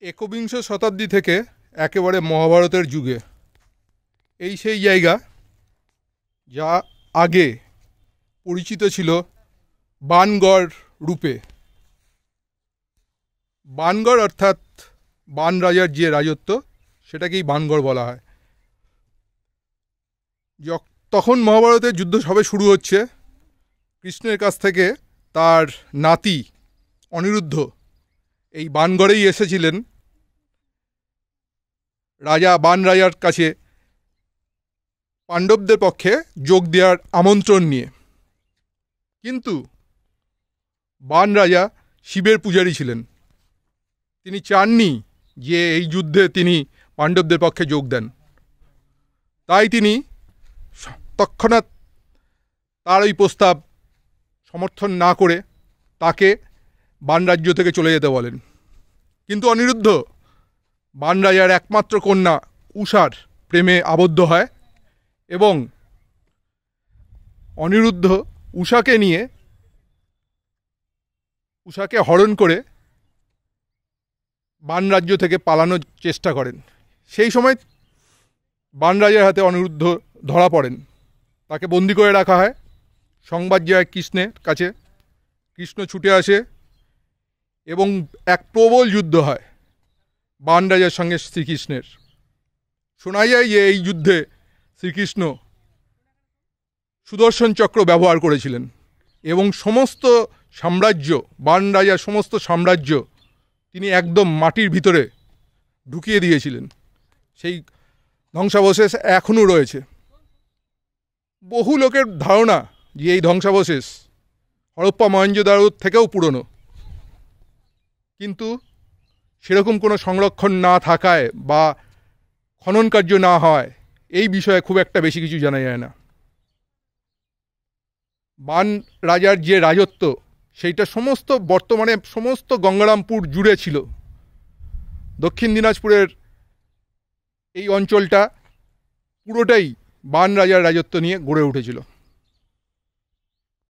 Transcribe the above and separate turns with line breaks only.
একবিংশ শতাব্দী থেকে একেবারে মহাভারতের যুগে এই সেই জায়গা যা আগে পরিচিত ছিল বানগড় রূপে। বানগড় অর্থাৎ বান রাজার যে রাজত্ব সেটাকেই বানগড় বলা হয়। তখন মহাভারতের যুদ্ধ সবে শুরু হচ্ছে। কৃষ্ণের কাছ থেকে তার নাতি অনিরুদ্ধ এই বানগড়েই এসেছিলেন বান রাজার কাছে পাণ্ডবদের পক্ষে যোগ দেওয়ার আমন্ত্রণ নিয়ে। কিন্তু বান রাজা শিবের পূজারী ছিলেন, তিনি চাননি যে এই যুদ্ধে তিনি পাণ্ডবদের পক্ষে যোগ দেন। তাই তিনি তৎক্ষণাৎ তার ওই প্রস্তাব সমর্থন না করে তাকে বান রাজ্য থেকে চলে যেতে বলেন। কিন্তু অনিরুদ্ধ বান রাজার একমাত্র কন্যা উষার প্রেমে আবদ্ধ হয় এবং অনিরুদ্ধ উষাকে হরণ করে বান রাজ্য থেকে পালানোর চেষ্টা করেন। সেই সময় বান রাজার হাতে অনিরুদ্ধ ধরা পড়েন, তাকে বন্দি করে রাখা হয়। সংবাদ যায় কৃষ্ণের কাছে, কৃষ্ণ ছুটে আসে এবং এক প্রবল যুদ্ধ হয় বান রাজার সঙ্গে শ্রীকৃষ্ণের। শোনা যায় যে এই যুদ্ধে শ্রীকৃষ্ণ সুদর্শন চক্র ব্যবহার করেছিলেন এবং সমস্ত সাম্রাজ্য, বান রাজার সমস্ত সাম্রাজ্য তিনি একদম মাটির ভিতরে ঢুকিয়ে দিয়েছিলেন। সেই ধ্বংসাবশেষ এখনও রয়েছে। বহু লোকের ধারণা যে এই ধ্বংসাবশেষ হরপ্পা মহেঞ্জোদারোর থেকেও পুরনো, কিন্তু সেরকম কোনো সংরক্ষণ না থাকায় বা খনন কার্য না হয় এই বিষয়ে খুব একটা বেশি কিছু জানা যায় না। বান রাজার যে রাজত্ব সেইটা বর্তমানে সমস্ত গঙ্গারামপুর জুড়ে ছিল। দক্ষিণ দিনাজপুরের এই অঞ্চলটা পুরোটাই বান রাজার রাজত্ব নিয়ে গড়ে উঠেছিল।